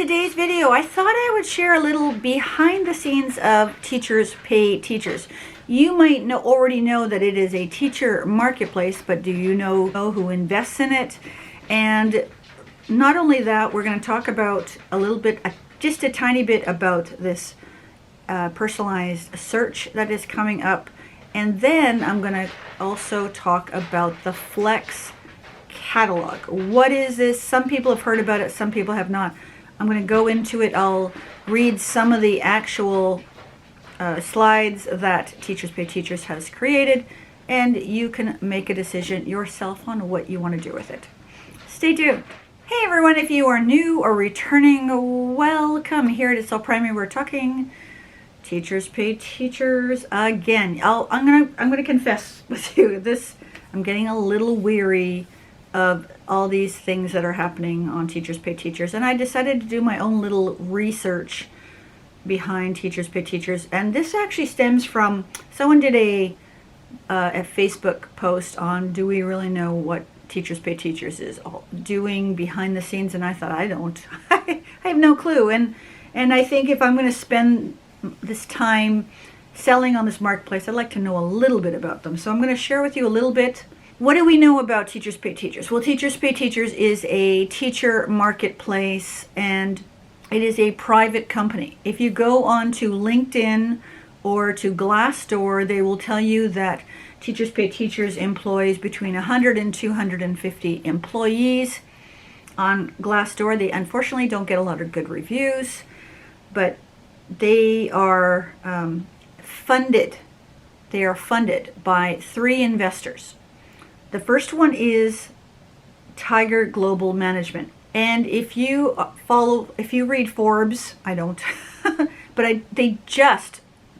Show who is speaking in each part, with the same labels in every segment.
Speaker 1: today's video, I thought I would share a little behind the scenes of Teachers Pay Teachers. You might already know that it is a teacher marketplace, but do you know who invests in it? And not only that, we're going to talk about a little bit, just a tiny bit about this personalized search that is coming up. And then I'm going to also talk about the Flex Catalogue. What is this? Some people have heard about it, some people have not. I'm going to go into it. I'll read some of the actual slides that Teachers Pay Teachers has created, and you can make a decision yourself on what you want to do with it. Stay tuned. Hey everyone, if you are new or returning, welcome. Here at It's All Primary, we're talking Teachers Pay Teachers again. I'm gonna confess with you, I'm getting a little weary of all these things that are happening on Teachers Pay Teachers, and I decided to do my own little research behind Teachers Pay Teachers. And this actually stems from someone did a Facebook post on, do we really know what Teachers Pay Teachers is doing behind the scenes? And I thought, I don't. I have no clue. And I think if I'm going to spend this time selling on this marketplace, I'd like to know a little bit about them. So I'm going to share with you a little bit. What do we know about Teachers Pay Teachers? Well, Teachers Pay Teachers is a teacher marketplace, and it is a private company. If you go on to LinkedIn or to Glassdoor, they will tell you that Teachers Pay Teachers employs between 100 and 250 employees. On Glassdoor, they unfortunately don't get a lot of good reviews, but they are funded. They are funded by 3 investors. The first one is Tiger Global Management. And if you read Forbes, I don't, but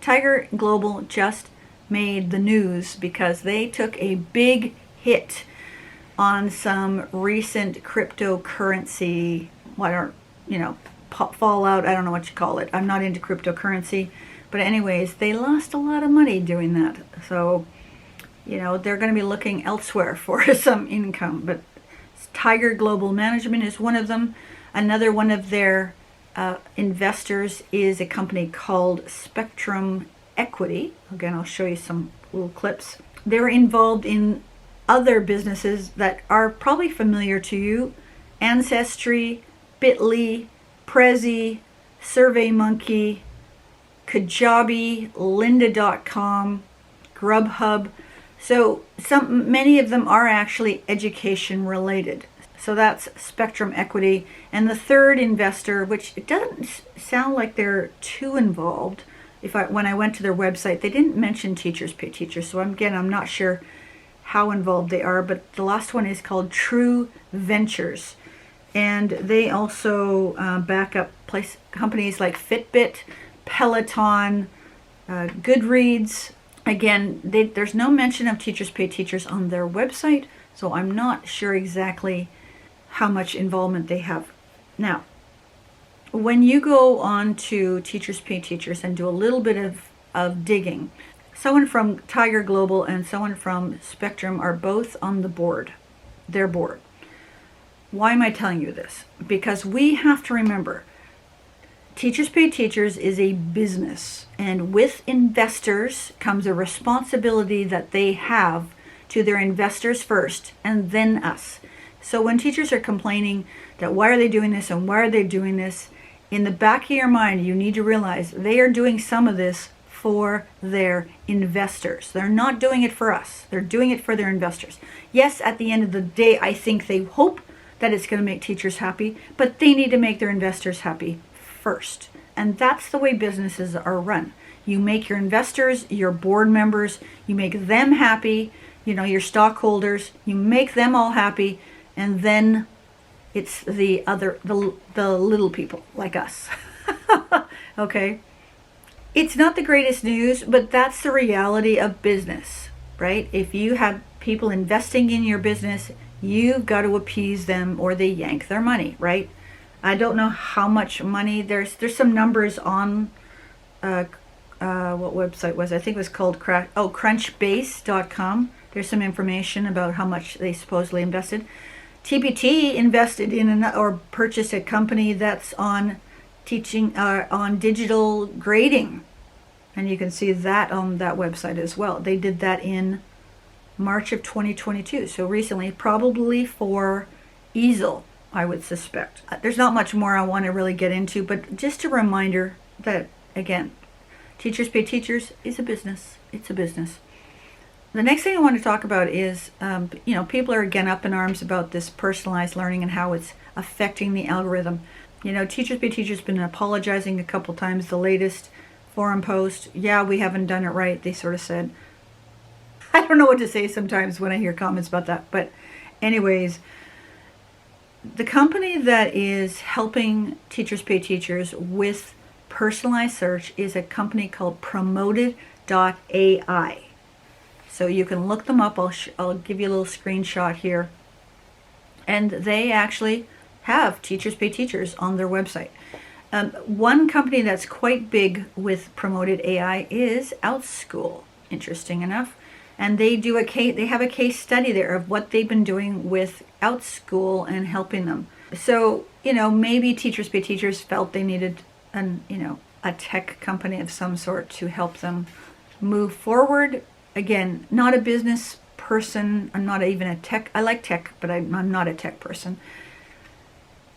Speaker 1: Tiger Global just made the news because they took a big hit on some recent cryptocurrency, fallout, I don't know what you call it. I'm not into cryptocurrency, but anyways, they lost a lot of money doing that. So, they're going to be looking elsewhere for some income, but Tiger Global Management is one of them. Another one of their investors is a company called Spectrum Equity. Again, I'll show you some little clips. They're involved in other businesses that are probably familiar to you: Ancestry, Bitly, Prezi, SurveyMonkey, Kajabi, Lynda.com, Grubhub. So many of them are actually education related. So that's Spectrum Equity. And the third investor, which it doesn't sound like they're too involved. When I went to their website, they didn't mention Teachers Pay Teachers. So I'm not sure how involved they are. But the last one is called True Ventures. And they also back up companies like Fitbit, Peloton, Goodreads. Again, there's no mention of Teachers Pay Teachers on their website, so I'm not sure exactly how much involvement they have. Now, when you go on to Teachers Pay Teachers and do a little bit of digging, someone from Tiger Global and someone from Spectrum are both on the board, their board. Why am I telling you this? Because we have to remember, Teachers Pay Teachers is a business, and with investors comes a responsibility that they have to their investors first, and then us. So when teachers are complaining that why are they doing this and why are they doing this, in the back of your mind, you need to realize they are doing some of this for their investors. They're not doing it for us. They're doing it for their investors. Yes, at the end of the day, I think they hope that it's going to make teachers happy, but they need to make their investors happy first. And that's the way businesses are run. You make your investors, your board members, you make them happy, your stockholders, you make them all happy, and then it's the little people like us. Okay? It's not the greatest news, but that's the reality of business, right? If you have people investing in your business, you've got to appease them or they yank their money, right? I don't know how much money. There's some numbers on what website was it? I think it was called Crunchbase.com. There's some information about how much they supposedly invested. TPT invested in or purchased a company that's on teaching on digital grading, and you can see that on that website as well. They did that in March of 2022, so recently, probably for easel, I would suspect. There's not much more I want to really get into, but just a reminder that, again, Teachers Pay Teachers is a business. It's a business. The next thing I want to talk about is, people are again up in arms about this personalized learning and how it's affecting the algorithm. Teachers Pay Teachers has been apologizing a couple times. The latest forum post, yeah, we haven't done it right, they sort of said. I don't know what to say sometimes when I hear comments about that. But anyways, the company that is helping Teachers Pay Teachers with personalized search is a company called Promoted.ai. So you can look them up. I'll give you a little screenshot here. And they actually have Teachers Pay Teachers on their website. One company that's quite big with Promoted AI is OutSchool, interesting enough. And they have a case study there of what they've been doing with OutSchool and helping them. So, maybe Teachers Pay Teachers felt they needed a tech company of some sort to help them move forward. Again, not a business person. I'm not even a tech. I like tech, but I'm not a tech person.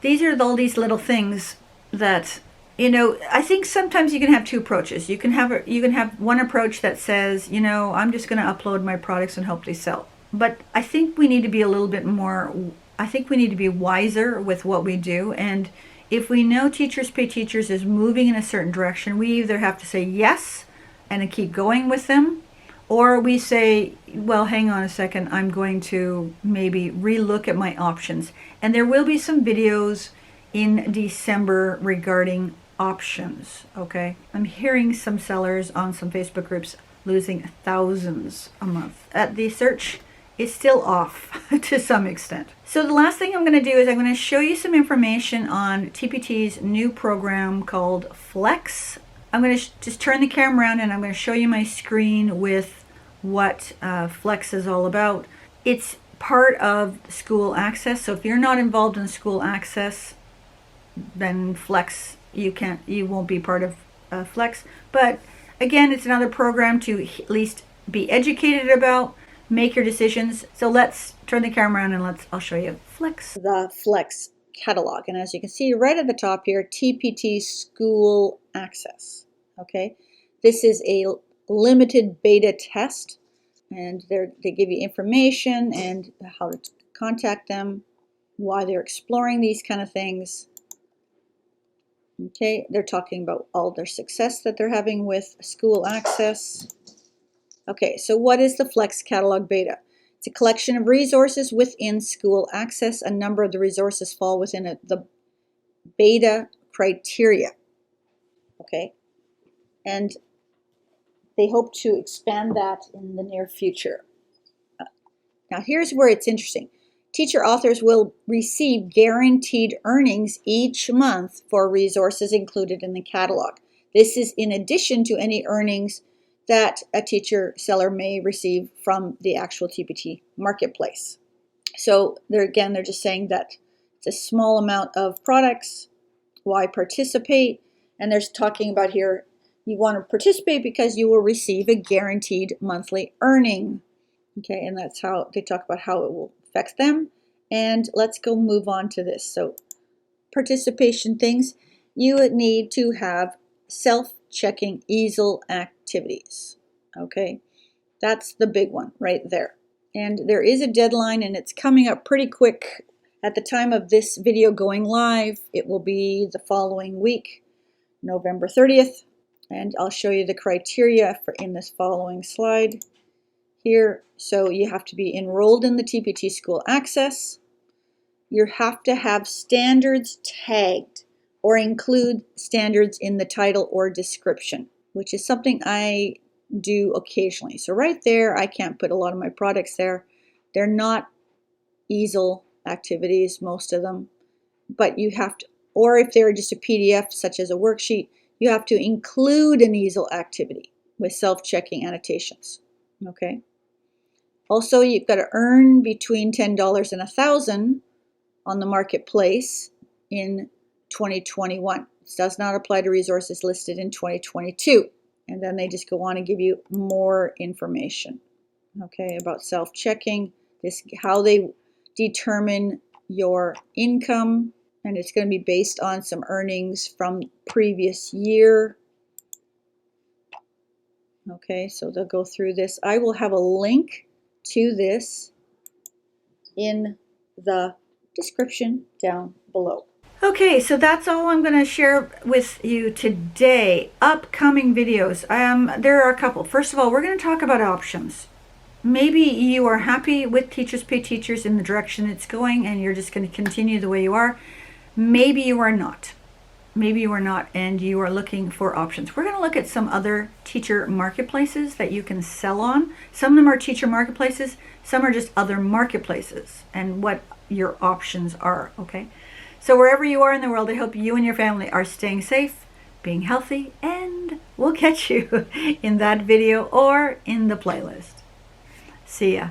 Speaker 1: These are all these little things that, I think sometimes you can have two approaches. You can have one approach that says, I'm just going to upload my products and hope they sell. But I think we need to be a little bit more, I think we need to be wiser with what we do. And if we know Teachers Pay Teachers is moving in a certain direction, we either have to say yes and keep going with them, or we say, well, hang on a second, I'm going to maybe relook at my options. And there will be some videos in December regarding options, okay? I'm hearing some sellers on some Facebook groups losing thousands a month. The search is still off to some extent. So the last thing I'm going to do is I'm going to show you some information on TPT's new program called Flex. I'm going to just turn the camera around and I'm going to show you my screen with what Flex is all about. It's part of School Access. So if you're not involved in School Access, then Flex, you won't be part of Flex. But again, it's another program to at least be educated about, make your decisions. So let's turn the camera around and I'll show you Flex. The Flex Catalog. And as you can see right at the top here, TPT School Access. Okay, this is a limited beta test, and they give you information and how to contact them, why they're exploring these kind of things. Okay, they're talking about all their success that they're having with School Access. Okay, so what is the Flex Catalog Beta? It's a collection of resources within School Access. A number of the resources fall within the beta criteria. Okay, and they hope to expand that in the near future. Now here's where it's interesting. Teacher authors will receive guaranteed earnings each month for resources included in the catalog. This is in addition to any earnings that a teacher seller may receive from the actual TPT marketplace. So they're just saying that it's a small amount of products. Why participate? And they're talking about here, you want to participate because you will receive a guaranteed monthly earning. Okay, and that's how they talk about how it will affect them. And let's go move on to this. So participation things, you would need to have self-checking easel activities. Okay, that's the big one right there. And there is a deadline and it's coming up pretty quick. At the time of this video going live, it will be the following week, November 30th. And I'll show you the criteria in this following slide here. So you have to be enrolled in the TPT School Access. You have to have standards tagged or include standards in the title or description, which is something I do occasionally. So right there, I can't put a lot of my products there. They're not easel activities, most of them, but you have to, or if they're just a PDF such as a worksheet, you have to include an easel activity with self-checking annotations. Okay. Also, you've got to earn between $10 and $1,000 on the marketplace in 2021. It does not apply to resources listed in 2022. And then they just go on and give you more information, okay, about self-checking, this, how they determine your income, and it's going to be based on some earnings from previous year. Okay, so they'll go through this. I will have a link to this in the description down below. Okay, so that's all I'm going to share with you today. Upcoming videos. There are a couple. First of all, we're going to talk about options. Maybe you are happy with Teachers Pay Teachers in the direction it's going and you're just going to continue the way you are. Maybe you are not. Maybe you are not and you are looking for options. We're going to look at some other teacher marketplaces that you can sell on. Some of them are teacher marketplaces. Some are just other marketplaces and what your options are, okay? So wherever you are in the world, I hope you and your family are staying safe, being healthy, and we'll catch you in that video or in the playlist. See ya.